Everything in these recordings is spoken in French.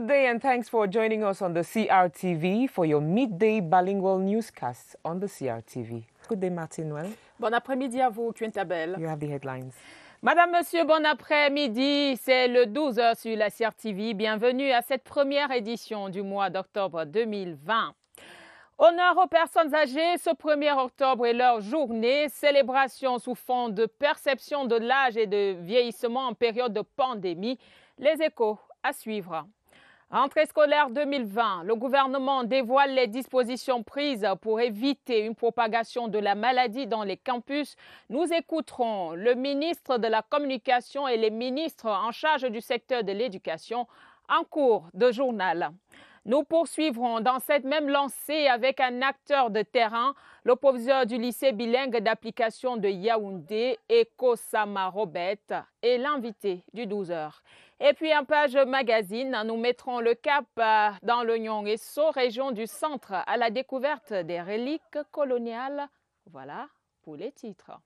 Good day and thanks for joining us on the CRTV for your midday bilingual newscast on the CRTV. Good day, Martin Well. Bon après-midi à vous, Quintabel. You have the headlines. Madame, Monsieur, bon après-midi. C'est le 12h sur la CRTV. Bienvenue à cette première édition du mois d'octobre 2020. Honneur aux personnes âgées, ce 1er octobre est leur journée. Célébration sous fond de perception de l'âge et de vieillissement en période de pandémie. Les échos à suivre. Rentrée scolaire 2020, le gouvernement dévoile les dispositions prises pour éviter une propagation de la maladie dans les campus. Nous écouterons le ministre de la Communication et les ministres en charge du secteur de l'éducation en cours de journal. Nous poursuivrons dans cette même lancée avec un acteur de terrain, le proviseur du lycée bilingue d'application de Yaoundé, Ekosama Robert, et l'invité du 12h. Et puis en page magazine, nous mettrons le cap dans le Nyong-Esso, région du centre, à la découverte des reliques coloniales. Voilà pour les titres.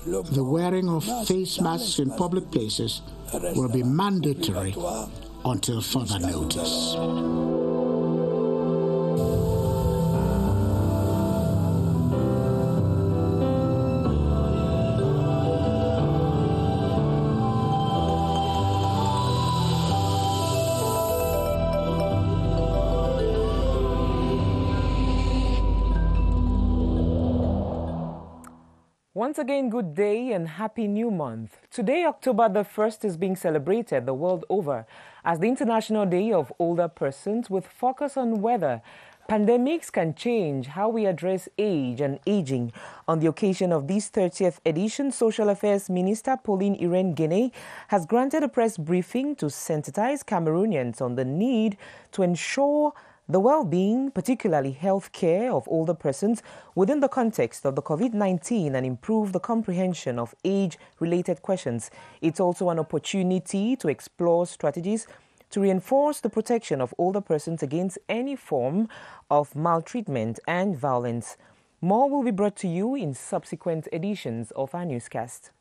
The wearing of face masks in public places will be mandatory until further notice. Once again, good day and happy new month. Today, October the 1st, is being celebrated the world over as the International Day of Older Persons, with focus on whether pandemics can change how we address age and aging. On the occasion of this 30th edition, Social Affairs Minister Pauline Irene Guinée has granted a press briefing to sensitize Cameroonians on the need to ensure the well-being, particularly health care of older persons within the context of the COVID-19 and improve the comprehension of age-related questions. It's also an opportunity to explore strategies to reinforce the protection of older persons against any form of maltreatment and violence. More will be brought to you in subsequent editions of our newscast.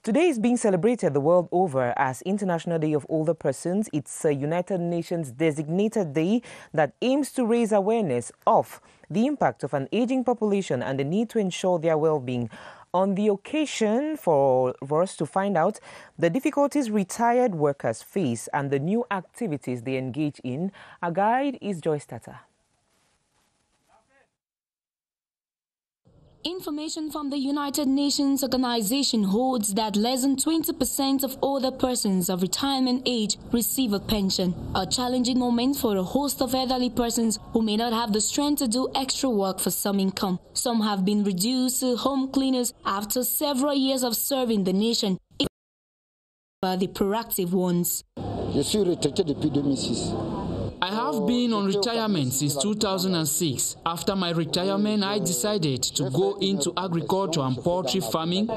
Today is being celebrated the world over as International Day of Older Persons. It's a United Nations designated day that aims to raise awareness of the impact of an aging population and the need to ensure their well-being. On the occasion, for us to find out the difficulties retired workers face and the new activities they engage in, our guide is Joyce Tata. Information from the United Nations Organization holds that less than 20% of older persons of retirement age receive a pension, a challenging moment for a host of elderly persons who may not have the strength to do extra work for some income. Some have been reduced to home cleaners after several years of serving the nation, by the proactive ones. Je suis retraité depuis 2006. I have been on retirement since 2006. After my retirement, I decided to go into agriculture and poultry farming.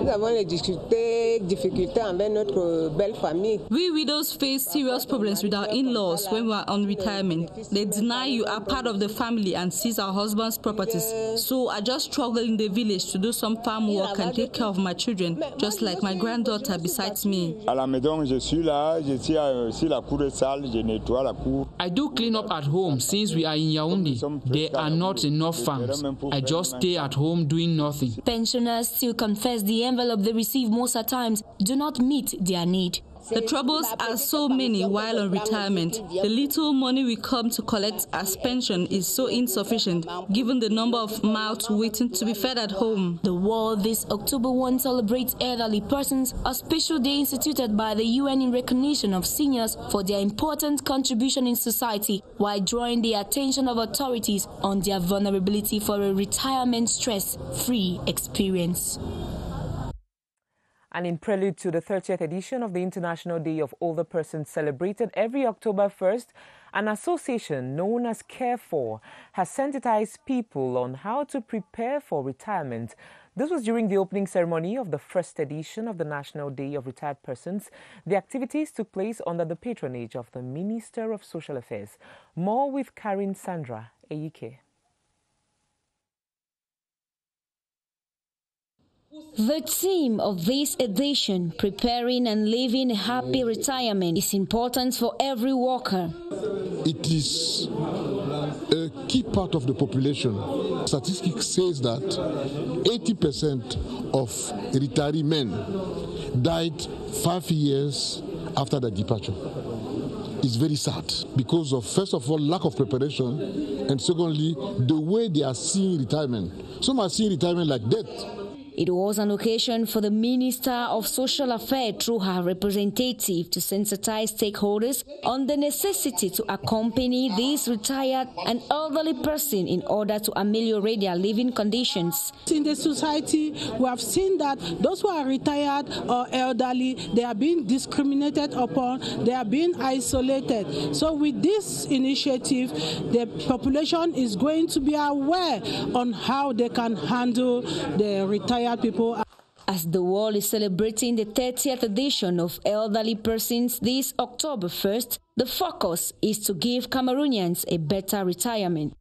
We widows face serious problems with our in-laws when we are on retirement. They deny you are part of the family and seize our husband's properties. So I just struggle in the village to do some farm work and take care of my children, just like my granddaughter besides me. I do clean up at home since we are in Yaoundé. There are not enough farms. I just stay at home doing nothing. Pensioners still confess the envelope they receive most at times do not meet their need. The troubles are so many while on retirement. The little money we come to collect as pension is so insufficient, given the number of mouths waiting to be fed at home. The world this October 1 celebrates elderly persons, a special day instituted by the UN in recognition of seniors for their important contribution in society, while drawing the attention of authorities on their vulnerability for a retirement stress-free experience. And in prelude to the 30th edition of the International Day of Older Persons celebrated every October 1st, an association known as Care4 has sensitized people on how to prepare for retirement. This was during the opening ceremony of the first edition of the National Day of Retired Persons. The activities took place under the patronage of the Minister of Social Affairs. More with Karin Sandra Eyike. The theme of this edition, preparing and living a happy retirement, is important for every worker. It is a key part of the population. Statistics says that 80% of retiree men died 5 years after their departure. It's very sad because of, first of all, lack of preparation, and secondly, the way they are seeing retirement. Some are seeing retirement like death. It was an occasion for the Minister of Social Affairs through her representative to sensitize stakeholders on the necessity to accompany this retired and elderly person in order to ameliorate their living conditions. In the society, we have seen that those who are retired or elderly, they are being discriminated upon, they are being isolated. So with this initiative, the population is going to be aware on how they can handle the retired people. As the world is celebrating the 30th edition of Elderly Persons this October 1st, the focus is to give Cameroonians a better retirement.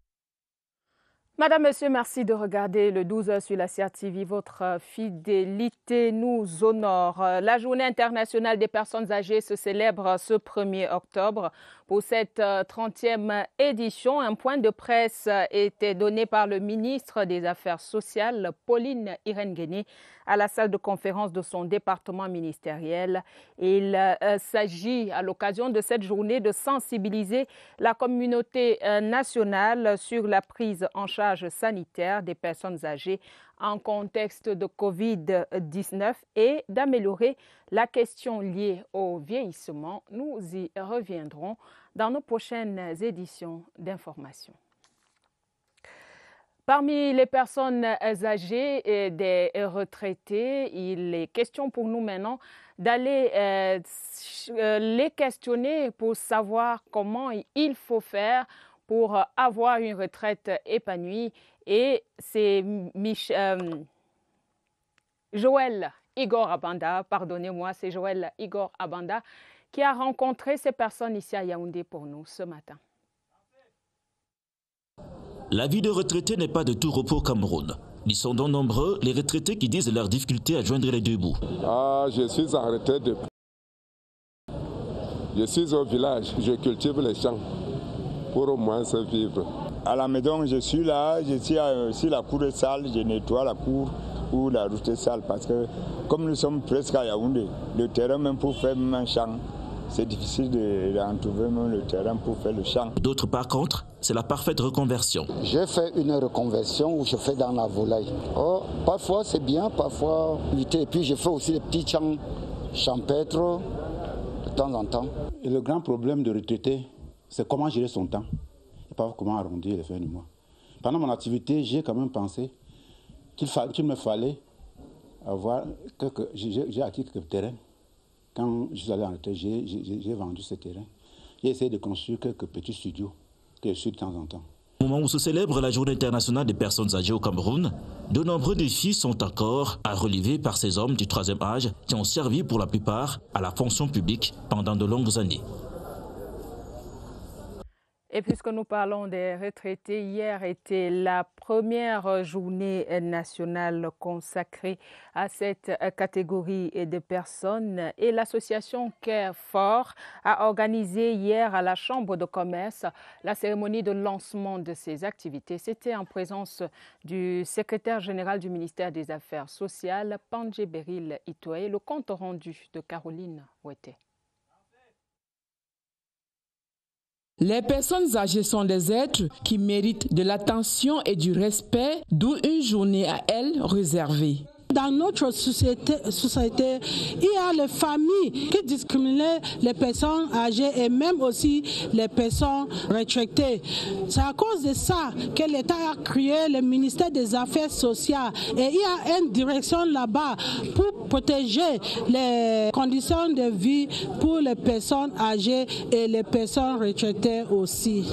Madame, Monsieur, merci de regarder le 12h sur la CRTV. Votre fidélité nous honore. La Journée internationale des personnes âgées se célèbre ce 1er octobre. Pour cette 30e édition, un point de presse était donné par le ministre des Affaires sociales, Pauline Irène-Guéné, à la salle de conférence de son département ministériel. Il s'agit, à l'occasion de cette journée, de sensibiliser la communauté nationale sur la prise en charge sanitaire des personnes âgées en contexte de Covid-19 et d'améliorer la question liée au vieillissement. Nous y reviendrons dans nos prochaines éditions d'information. Parmi les personnes âgées et des retraités, il est question pour nous maintenant d'aller les questionner pour savoir comment il faut faire pour avoir une retraite épanouie. Et c'est Joël Igor Abanda, pardonnez-moi, c'est Joël Igor Abanda qui a rencontré ces personnes ici à Yaoundé pour nous ce matin. La vie de retraité n'est pas de tout repos au Cameroun. Ils sont donc nombreux les retraités qui disent leurs difficultés à joindre les deux bouts. Je suis en retraite depuis. Je suis au village, je cultive les champs pour au moins se vivre. À la maison, je suis là, je suis sur la cour de salle, je nettoie la cour ou la route de salle parce que comme nous sommes presque à Yaoundé, le terrain même pour faire un champ, c'est difficile d'en trouver même le terrain pour faire le champ. D'autres par contre, c'est la parfaite reconversion. J'ai fait une reconversion où je fais dans la volaille. Oh, parfois c'est bien, parfois lutter. Et puis je fais aussi des petits champs champêtres de temps en temps. Et le grand problème de retraité, c'est comment gérer son temps et pas comment arrondir les fins du mois. Pendant mon activité, j'ai quand même pensé qu'il me fallait avoir j'ai acquis quelques terrains. Quand je suis allé en retraite, j'ai vendu ce terrain. J'ai essayé de construire quelques petits studios que je suis de temps en temps. Au moment où se célèbre la Journée internationale des personnes âgées au Cameroun, de nombreux défis sont encore à relever par ces hommes du troisième âge qui ont servi pour la plupart à la fonction publique pendant de longues années. Et puisque nous parlons des retraités, hier était la première journée nationale consacrée à cette catégorie de personnes et l'association CareFor a organisé hier à la Chambre de commerce la cérémonie de lancement de ces activités. C'était en présence du secrétaire général du ministère des Affaires sociales, Pandje Beril Itoé, le compte rendu de Caroline Ouetté. Les personnes âgées sont des êtres qui méritent de l'attention et du respect, d'où une journée à elles réservée. Dans notre société, il y a les familles qui discriminent les personnes âgées et même aussi les personnes retraitées. C'est à cause de ça que l'État a créé le ministère des Affaires sociales et il y a une direction là-bas pour protéger les conditions de vie pour les personnes âgées et les personnes retraitées aussi.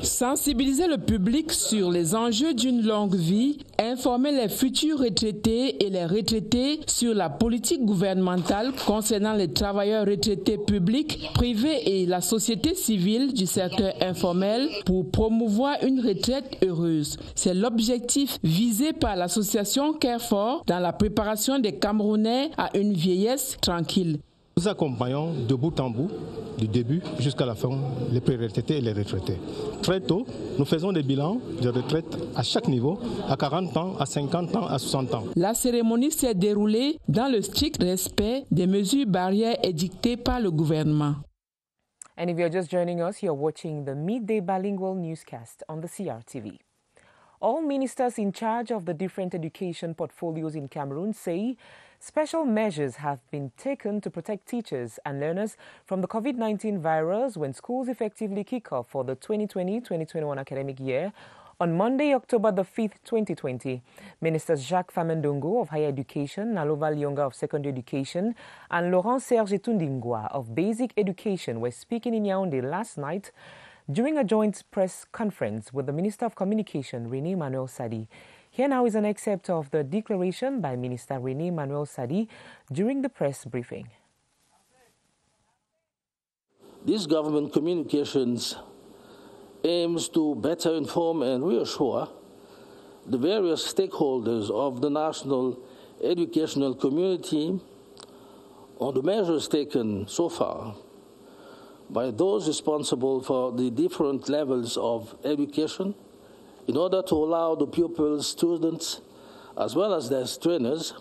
Sensibiliser le public sur les enjeux d'une longue vie, informer les futurs retraités et les retraités sur la politique gouvernementale concernant les travailleurs retraités publics, privés et la société civile du secteur informel pour promouvoir une retraite heureuse. C'est l'objectif visé par l'association Carrefour dans la préparation des Camerounais à une vieillesse tranquille. Nous accompagnons de bout en bout, du début jusqu'à la fin, les pré-retraités et les retraités. Très tôt, nous faisons des bilans de retraite à chaque niveau, à 40 ans, à 50 ans, à 60 ans. La cérémonie s'est déroulée dans le strict respect des mesures barrières édictées par le gouvernement. And if you're just joining us, you're watching the Midday Bilingual Newscast on the CRTV. All ministers in charge of the different education portfolios in Cameroon say special measures have been taken to protect teachers and learners from the COVID-19 virus when schools effectively kick off for the 2020-2021 academic year on Monday, October the 5th, 2020. Ministers Jacques Famendongo of Higher Education, Nalova Lyonga of Secondary Education, and Laurent Serge Tundingwa of Basic Education were speaking in Yaoundé last night during a joint press conference with the Minister of Communication, René Manuel Sadi. Here now is an excerpt of the declaration by Minister René Manuel Sadi during the press briefing. This government communications aims to better inform and reassure the various stakeholders of the national educational community on the measures taken so far by those responsible for the different levels of education in order to allow the pupils, students, as well as their trainers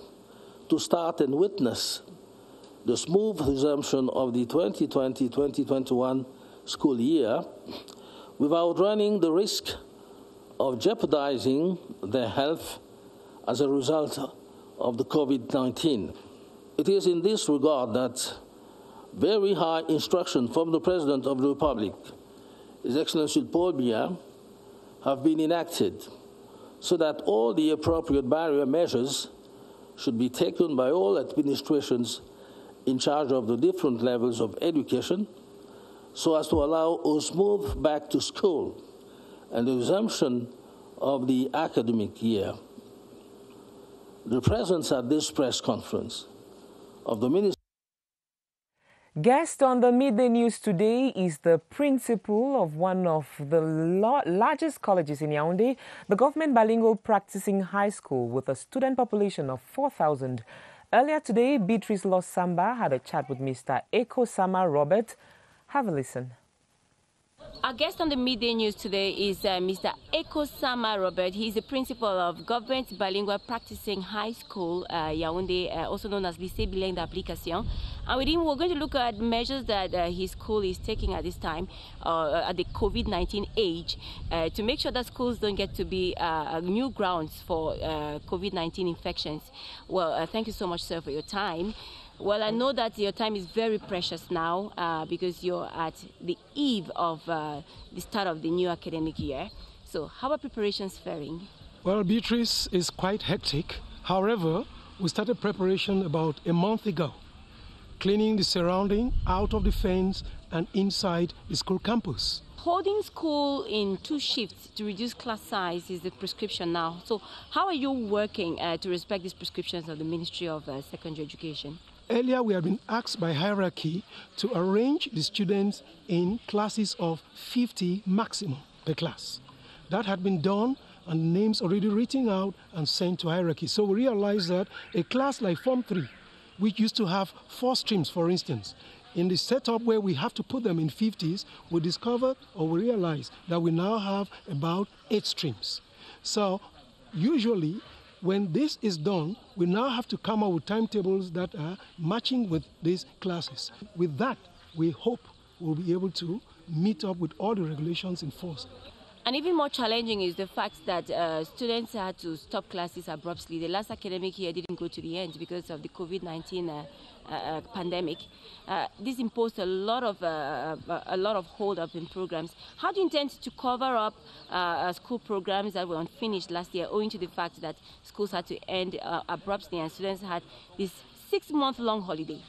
to start and witness the smooth resumption of the 2020-2021 school year without running the risk of jeopardizing their health as a result of the COVID-19. It is in this regard that very high instruction from the President of the Republic, His Excellency Paul Biya, have been enacted so that all the appropriate barrier measures should be taken by all administrations in charge of the different levels of education so as to allow a smooth back to school and the resumption of the academic year. The presence at this press conference of the Minister. Guest on the Midday News today is the principal of one of the largest colleges in Yaoundé, the Government Bilingual Practicing High School, with a student population of 4,000. Earlier today, Beatrice Losamba had a chat with Mr. Eko Sama Robert. Have a listen. Our guest on the Midday News today is Mr. Eko Sama Robert. He's the principal of Government Bilingual Practicing High School, Yaoundé, also known as Lycée Bilingue d'Application. And with him, we're going to look at measures that his school is taking at this time, at the COVID-19 age, to make sure that schools don't get to be new grounds for COVID-19 infections. Well, thank you so much, sir, for your time. Well, I know that your time is very precious now because you're at the eve of the start of the new academic year. So how are preparations faring? Well, Beatrice, is quite hectic. However, we started preparation about a month ago, cleaning the surrounding out of the fence and inside the school campus. Holding school in 2 shifts to reduce class size is the prescription now. So how are you working to respect these prescriptions of the Ministry of Secondary Education? Earlier, we have been asked by hierarchy to arrange the students in classes of 50 maximum per class. That had been done and names already written out and sent to hierarchy. So we realized that a class like Form 3, which used to have 4 streams, for instance, in the setup where we have to put them in 50s, we discovered or we realized that we now have about 8 streams. So usually, when this is done, we now have to come up with timetables that are matching with these classes. With that, we hope we'll be able to meet up with all the regulations in force. And even more challenging is the fact that students had to stop classes abruptly. The last academic year didn't go to the end because of the COVID-19 pandemic. This imposed a lot of hold-up in programs. How do you intend to cover up school programs that were unfinished last year, owing to the fact that schools had to end abruptly and students had this 6-month-long holiday.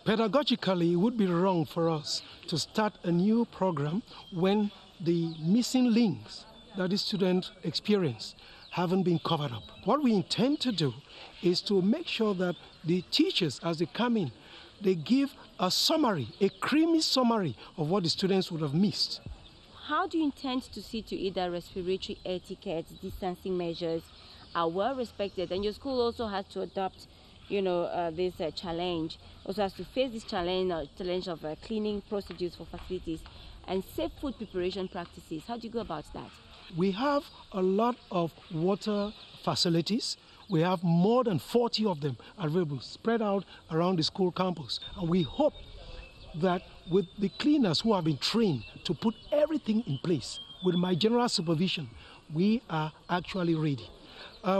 Pedagogically, it would be wrong for us to start a new program when the missing links that the students experience haven't been covered up. What we intend to do is to make sure that the teachers, as they come in, they give a summary, a creamy summary of what the students would have missed. How do you intend to see to it that respiratory etiquette, distancing measures are well respected, and your school also has to adopt, this challenge, also has to face this challenge of cleaning procedures for facilities and safe food preparation practices? How do you go about that? We have a lot of water facilities. We have more than 40 of them available, spread out around the school campus. And we hope that with the cleaners who have been trained to put everything in place, with my general supervision, we are actually ready.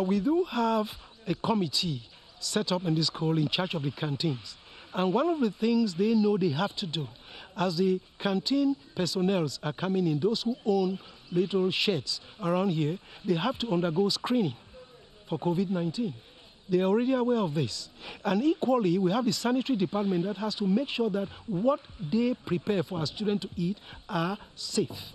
We do have a committee set up in the school in charge of the canteens. And one of the things they know they have to do, as the canteen personnel are coming in, those who own little sheds around here, they have to undergo screening for COVID-19. They are already aware of this. And equally, we have the sanitary department that has to make sure that what they prepare for our students to eat are safe.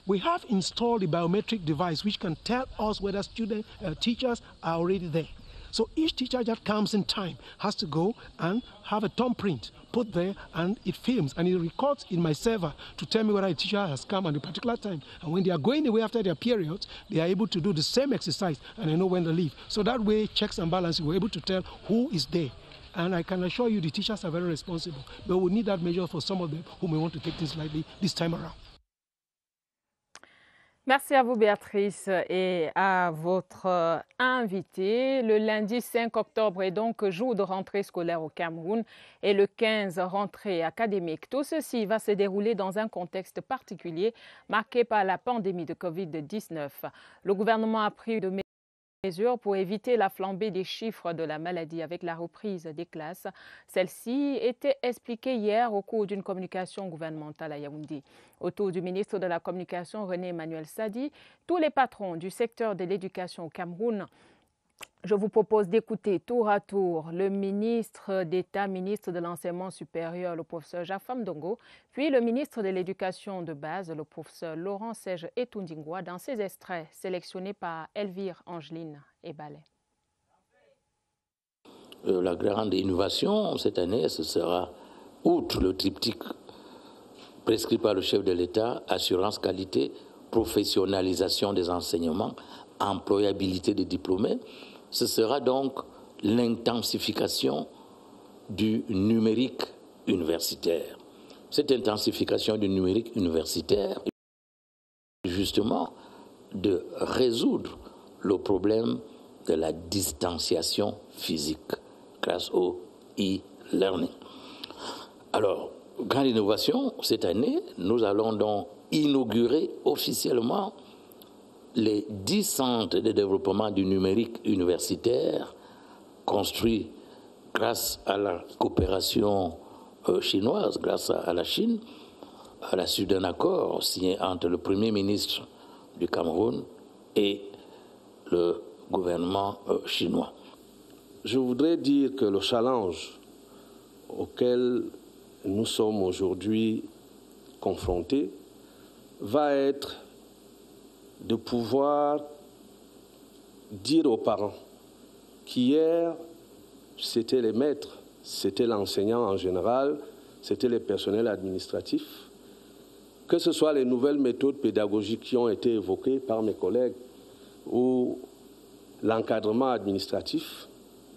We have installed a biometric device which can tell us whether teachers are already there. So each teacher that comes in time has to go and have a thumbprint put there, and it films and it records in my server to tell me whether a teacher has come at a particular time. And when they are going away after their periods, they are able to do the same exercise and they know when to leave. So that way, checks and balances, we're able to tell who is there. And I can assure you the teachers are very responsible. But we need that measure for some of them who may want to take things lightly this time around. Merci à vous, Béatrice, et à votre invité. Le lundi 5 octobre est donc jour de rentrée scolaire au Cameroun et le 15, rentrée académique. Tout ceci va se dérouler dans un contexte particulier marqué par la pandémie de Covid-19. Le gouvernement a pris de mesures pour éviter la flambée des chiffres de la maladie avec la reprise des classes. Celle-ci était expliquée hier au cours d'une communication gouvernementale à Yaoundé. Autour du ministre de la Communication, René Emmanuel Sadi, tous les patrons du secteur de l'éducation au Cameroun. Je vous propose d'écouter tour à tour le ministre d'État, ministre de l'Enseignement supérieur, le professeur Jacques Famdongo, puis le ministre de l'Éducation de base, le professeur Laurent Serge Etundingwa, dans ces extraits sélectionnés par Elvire Angeline Ebale. La grande innovation cette année, ce sera, outre le triptyque prescrit par le chef de l'État, assurance qualité, professionnalisation des enseignements, employabilité des diplômés, ce sera donc l'intensification du numérique universitaire. Cette intensification du numérique universitaire, justement, de résoudre le problème de la distanciation physique grâce au e-learning. Alors, grande innovation, cette année, nous allons donc inaugurer officiellement les 10 centres de développement du numérique universitaire construits grâce à la coopération chinoise, grâce à la Chine, à la suite d'un accord signé entre le Premier ministre du Cameroun et le gouvernement chinois. Je voudrais dire que le challenge auquel nous sommes aujourd'hui confrontés va être de pouvoir dire aux parents qu'hier, c'était les maîtres, c'était l'enseignant en général, c'était les personnels administratifs, que ce soit les nouvelles méthodes pédagogiques qui ont été évoquées par mes collègues ou l'encadrement administratif,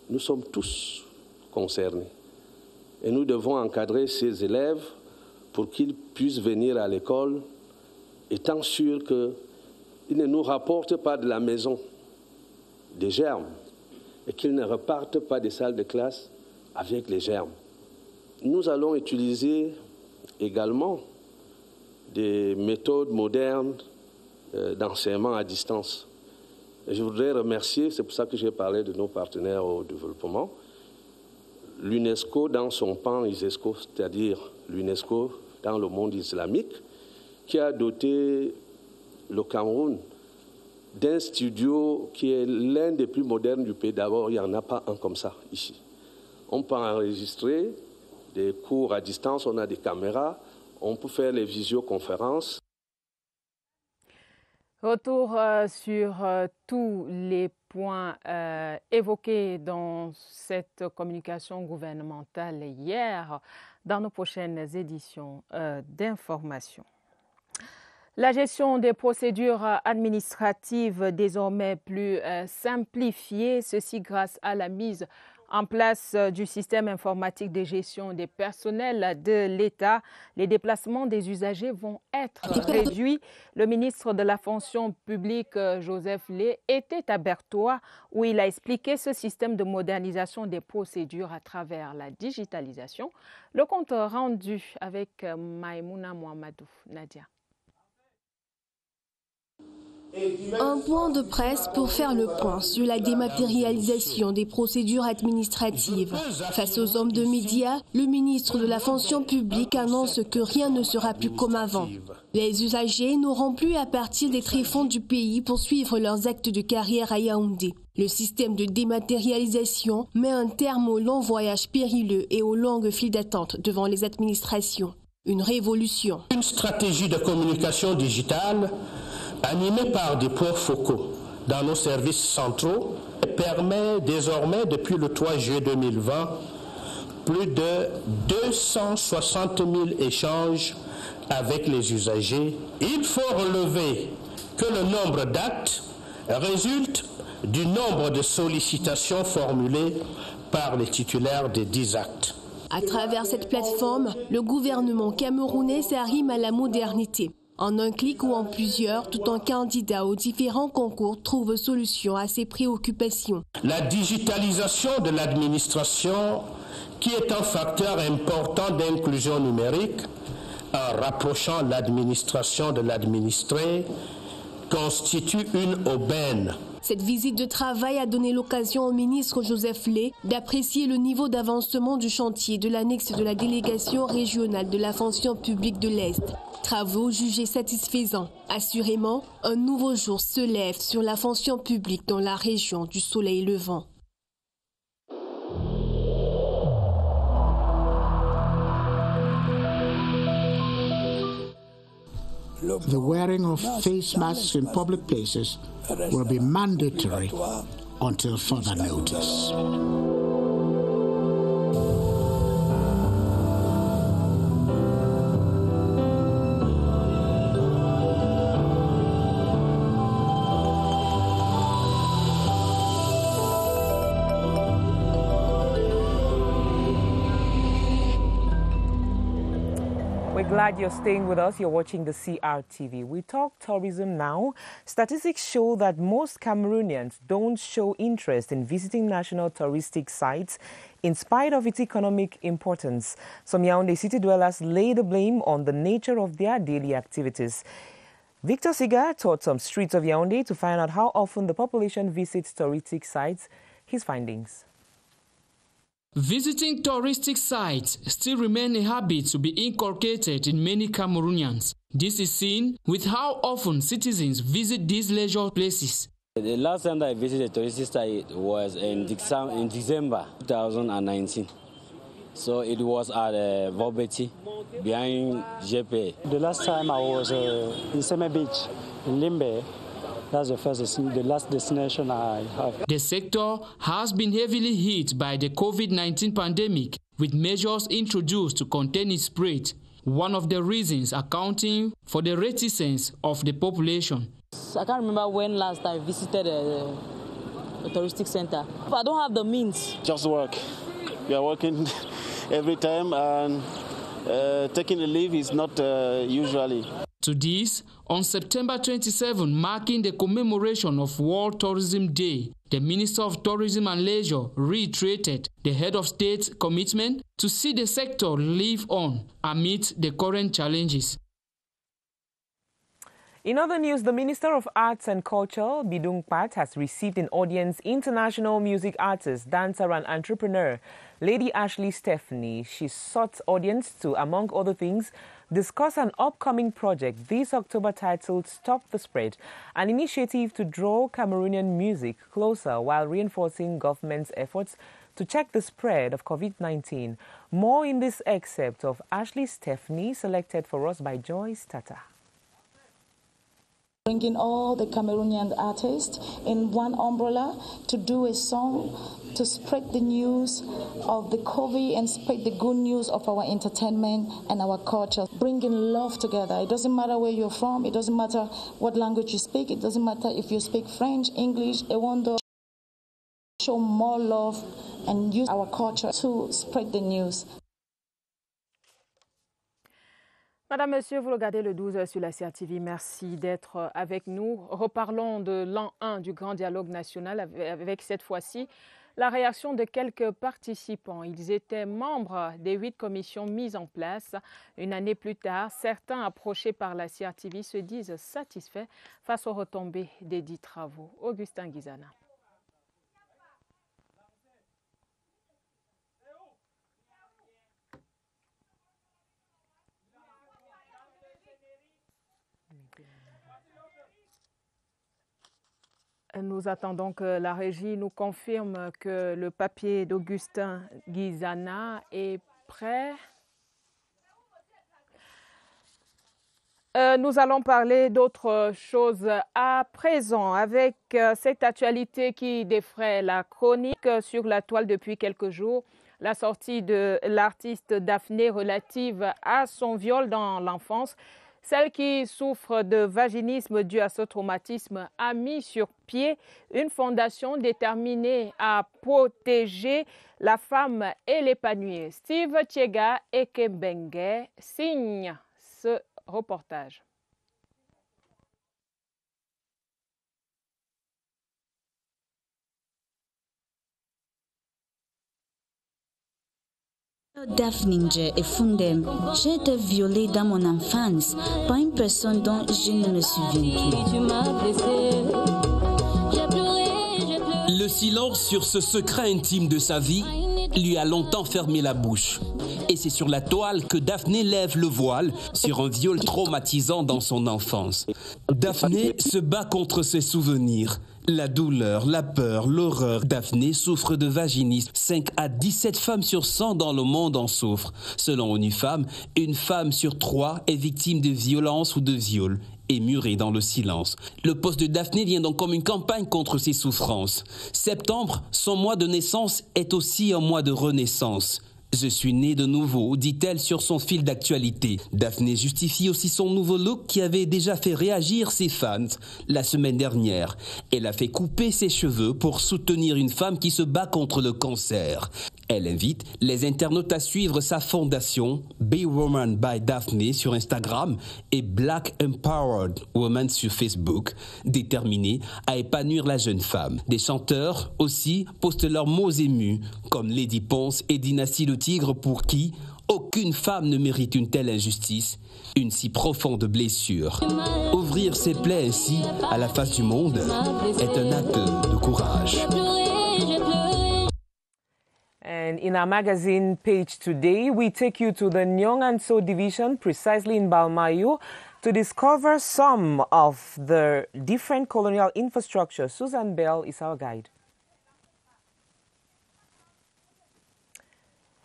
nous sommes tous concernés. Et nous devons encadrer ces élèves pour qu'ils puissent venir à l'école étant sûrs qu'ils ne nous rapportent pas de la maison des germes et qu'ils ne repartent pas des salles de classe avec les germes. Nous allons utiliser également des méthodes modernes d'enseignement à distance. Et je voudrais remercier, c'est pour ça que j'ai parlé de nos partenaires au développement, l'UNESCO dans son pan ISESCO, c'est-à-dire l'UNESCO dans le monde islamique, qui a doté le Cameroun d'un studio qui est l'un des plus modernes du pays. D'abord, il n'y en a pas un comme ça ici. On peut enregistrer des cours à distance, on a des caméras, on peut faire les visioconférences. Retour sur tous les points évoqués dans cette communication gouvernementale hier dans nos prochaines éditions d'information. La gestion des procédures administratives désormais plus simplifiée, ceci grâce à la mise en place du système informatique de gestion des personnels de l'État. Les déplacements des usagers vont être réduits. Le ministre de la fonction publique, Joseph Lé, était à Bertoua où il a expliqué ce système de modernisation des procédures à travers la digitalisation. Le compte rendu avec Maïmouna Mohamedou. Nadia. Un point de presse pour faire le point sur la dématérialisation des procédures administratives. Face aux hommes de médias, le ministre de la fonction publique annonce que rien ne sera plus comme avant. Les usagers n'auront plus à partir des tréfonds du pays pour suivre leurs actes de carrière à Yaoundé. Le système de dématérialisation met un terme aux longs voyages périlleux et aux longues files d'attente devant les administrations. Une révolution. Une stratégie de communication digitale animé par des points focaux dans nos services centraux, permet désormais, depuis le 3 juillet 2020, plus de 260 000 échanges avec les usagers. Il faut relever que le nombre d'actes résulte du nombre de sollicitations formulées par les titulaires des 10 actes. À travers cette plateforme, le gouvernement camerounais s'arrime à la modernité. En un clic ou en plusieurs, tout un candidat aux différents concours trouve solution à ses préoccupations. La digitalisation de l'administration, qui est un facteur important d'inclusion numérique, en rapprochant l'administration de l'administré, constitue une aubaine. Cette visite de travail a donné l'occasion au ministre Joseph Lé d'apprécier le niveau d'avancement du chantier de l'annexe de la délégation régionale de la fonction publique de l'Est. Travaux jugés satisfaisants. Assurément, un nouveau jour se lève sur la fonction publique dans la région du soleil levant. The wearing of face masks in public places will be mandatory until further notice. Glad you're staying with us. You're watching the CRTV. We talk tourism now. Statistics show that most Cameroonians don't show interest in visiting national touristic sites in spite of its economic importance. Some Yaoundé city dwellers lay the blame on the nature of their daily activities. Victor Siga toured some streets of Yaoundé to find out how often the population visits touristic sites. His findings. Visiting touristic sites still remain a habit to be inculcated in many Cameroonians. This is seen with how often citizens visit these leisure places. The last time that I visited a touristic site was in December 2019. So it was at Vobeti, behind JP. The last time I was in Seme Beach, in Limbe. That's the last destination I have. The sector has been heavily hit by the COVID-19 pandemic, with measures introduced to contain its spread. One of the reasons accounting for the reticence of the population. I can't remember when last I visited a touristic center. I don't have the means. Just work. We are working every time, and taking a leave is not usually. To this, on September 27, marking the commemoration of World Tourism Day, the Minister of Tourism and Leisure reiterated the head of state's commitment to see the sector live on amid the current challenges. In other news, the Minister of Arts and Culture, Bidung Pat, has received in audience international music artist, dancer and entrepreneur, Lady Ashley Stephanie. She sought audience to, among other things, discuss an upcoming project this October titled Stop the Spread, an initiative to draw Cameroonian music closer while reinforcing government's efforts to check the spread of COVID-19. More in this excerpt of Ashley Stephanie, selected for us by Joyce Tata. Bringing all the Cameroonian artists in one umbrella to do a song to spread the news of the COVID and spread the good news of our entertainment and our culture. Bringing love together. It doesn't matter where you're from. It doesn't matter what language you speak. It doesn't matter if you speak French, English. I want to show more love and use our culture to spread the news. Madame, Monsieur, vous regardez le 12 sur la CRTV. Merci d'être avec nous. Reparlons de l'an 1 du Grand Dialogue National avec cette fois-ci la réaction de quelques participants. Ils étaient membres des 8 commissions mises en place. Une année plus tard, certains approchés par la CRTV se disent satisfaits face aux retombées des dits travaux. Augustin Guizana. Nous attendons que la régie nous confirme que le papier d'Augustin Guizana est prêt. Nous allons parler d'autres choses à présent avec cette actualité qui défraie la chronique sur la toile depuis quelques jours. La sortie de l'artiste Daphné relative à son viol dans l'enfance. Celle qui souffre de vaginisme dû à ce traumatisme a mis sur pied une fondation déterminée à protéger la femme et l'épanouir. Steve Tchega Ekembengue signe ce reportage. Daphne et Fundem, j'ai été violée dans mon enfance par une personne dont je ne me souviens plus. Le silence sur ce secret intime de sa vie lui a longtemps fermé la bouche. Et c'est sur la toile que Daphné lève le voile sur un viol traumatisant dans son enfance. Daphné se bat contre ses souvenirs. La douleur, la peur, l'horreur. Daphné souffre de vaginisme. 5 à 17 femmes sur 100 dans le monde en souffrent. Selon ONU Femmes, une femme sur 3 est victime de violence ou de viol et murée dans le silence. Le poste de Daphné vient donc comme une campagne contre ses souffrances. Septembre, son mois de naissance, est aussi un mois de renaissance. Je suis née de nouveau, dit-elle sur son fil d'actualité. Daphné justifie aussi son nouveau look qui avait déjà fait réagir ses fans la semaine dernière. Elle a fait couper ses cheveux pour soutenir une femme qui se bat contre le cancer. Elle invite les internautes à suivre sa fondation Be Woman by Daphné sur Instagram et Black Empowered Woman sur Facebook, déterminée à épanouir la jeune femme. Des chanteurs aussi postent leurs mots émus, comme Lady Ponce et Dynasty le Tigre, pour qui aucune femme ne mérite une telle injustice, une si profonde blessure. Ouvrir ses plaies ainsi à la face du monde est un acte de courage. And in our magazine page today, we take you to the Nyonganso division, precisely in Balmayo, to discover some of the different colonial infrastructure. Susan Bell is our guide.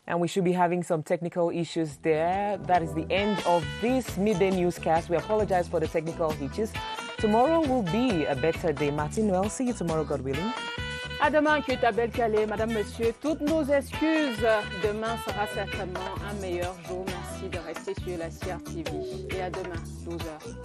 And we should be having some technical issues there. That is the end of this midday newscast. We apologize for the technical hitches. Tomorrow will be a better day. Martin Noel, see you tomorrow, God willing. À demain, Kyutabel Calais, Madame, Monsieur, toutes nos excuses. Demain sera certainement un meilleur jour. Merci de rester sur la CRTV. Et à demain, 12h.